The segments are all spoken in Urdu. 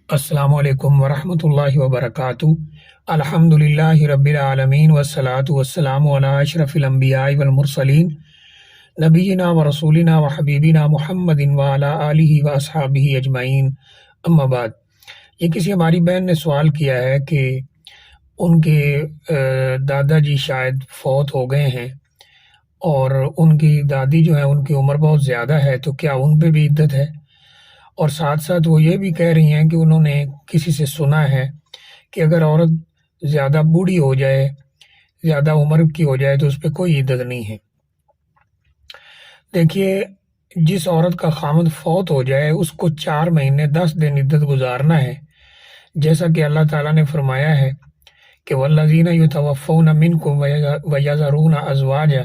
السلام علیکم ورحمۃ اللہ وبرکاتہ۔ الحمد للہ رب العالمین والصلاة والسلام علی اشرف الانبیاء والمرسلین نبینا و رسولنا و حبیبنا محمد وعلی آلہ و اصحابہ اجمعین، اما بعد۔ یہ کسی ہماری بہن نے سوال کیا ہے کہ ان کے دادا جی شاید فوت ہو گئے ہیں اور ان کی دادی جو ہے ان کی عمر بہت زیادہ ہے، تو کیا ان پہ بھی عدت ہے؟ اور ساتھ ساتھ وہ یہ بھی کہہ رہی ہیں کہ انہوں نے کسی سے سنا ہے کہ اگر عورت زیادہ بوڑھی ہو جائے، زیادہ عمر کی ہو جائے، تو اس پہ کوئی عدت نہیں ہے۔ دیکھیے، جس عورت کا خامد فوت ہو جائے اس کو 4 مہینے 10 دن عدت گزارنا ہے، جیسا کہ اللہ تعالیٰ نے فرمایا ہے کہ والذین یتوفون منکم ویذرون ازواجا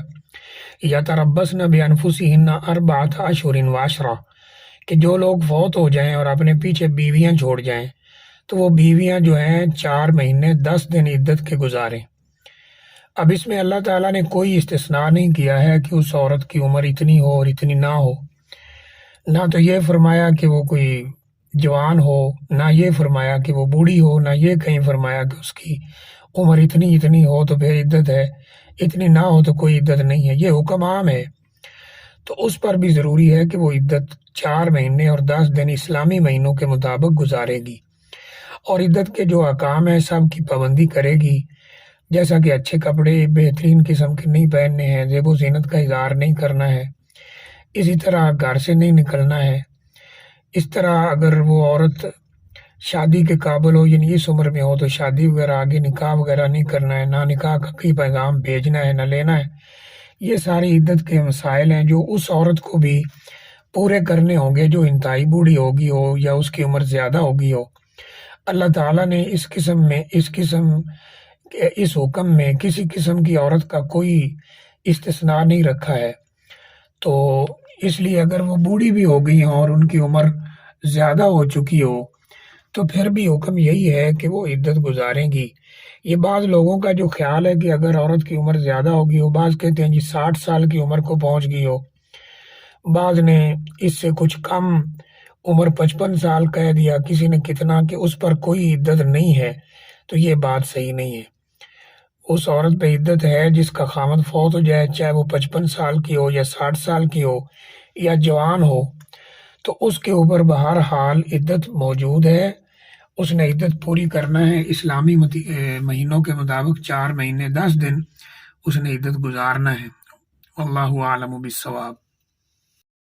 یتربصن بانفسہن 4 اشہر وعشرا، کہ جو لوگ فوت ہو جائیں اور اپنے پیچھے بیویاں چھوڑ جائیں تو وہ بیویاں جو ہیں 4 مہینے 10 دن عدت کے گزاریں۔ اب اس میں اللہ تعالیٰ نے کوئی استثناء نہیں کیا ہے کہ اس عورت کی عمر اتنی ہو اور اتنی نہ ہو، نہ تو یہ فرمایا کہ وہ کوئی جوان ہو، نہ یہ فرمایا کہ وہ بوڑھی ہو، نہ یہ کہیں فرمایا کہ اس کی عمر اتنی ہو تو پھر عدت ہے، اتنی نہ ہو تو کوئی عدت نہیں ہے۔ یہ حکم عام ہے، تو اس پر بھی ضروری ہے کہ وہ عدت 4 مہینے اور 10 دن اسلامی مہینوں کے مطابق گزارے گی، اور عدت کے جو احکام ہیں سب کی پابندی کرے گی، جیسا کہ اچھے کپڑے بہترین قسم کے نہیں پہننے ہیں، زیب و زینت کا اظہار نہیں کرنا ہے، اسی طرح گھر سے نہیں نکلنا ہے۔ اس طرح اگر وہ عورت شادی کے قابل ہو، یعنی اس عمر میں ہو، تو شادی وغیرہ آگے نکاح وغیرہ نہیں کرنا ہے، نہ نکاح کا کوئی پیغام بھیجنا ہے، نہ لینا ہے۔ یہ ساری عدت کے مسائل ہیں جو اس عورت کو بھی پورے کرنے ہوں گے جو انتہائی بوڑھی ہوگی ہو یا اس کی عمر زیادہ ہوگی ہو۔ اللہ تعالیٰ نے اس حکم میں کسی قسم کی عورت کا کوئی استثناء نہیں رکھا ہے، تو اس لیے اگر وہ بوڑھی بھی ہو گئی ہوں اور ان کی عمر زیادہ ہو چکی ہو تو پھر بھی حکم یہی ہے کہ وہ عدت گزاریں گی۔ یہ بعض لوگوں کا جو خیال ہے کہ اگر عورت کی عمر زیادہ ہوگی ہو، بعض کہتے ہیں جی 60 سال کی عمر کو پہنچ گئی ہو، بعض نے اس سے کچھ کم عمر 55 سال کہہ دیا، کسی نے کتنا، کہ اس پر کوئی عدت نہیں ہے، تو یہ بات صحیح نہیں ہے۔ اس عورت پہ عدت ہے جس کا خامد فوت ہو جائے، چاہے وہ 55 سال کی ہو یا 60 سال کی ہو یا جوان ہو، تو اس کے اوپر بہرحال عدت موجود ہے، اس نے عدت پوری کرنا ہے، اسلامی مہینوں کے مطابق 4 مہینے 10 دن اس نے عدت گزارنا ہے۔ واللہ اعلم بالصواب۔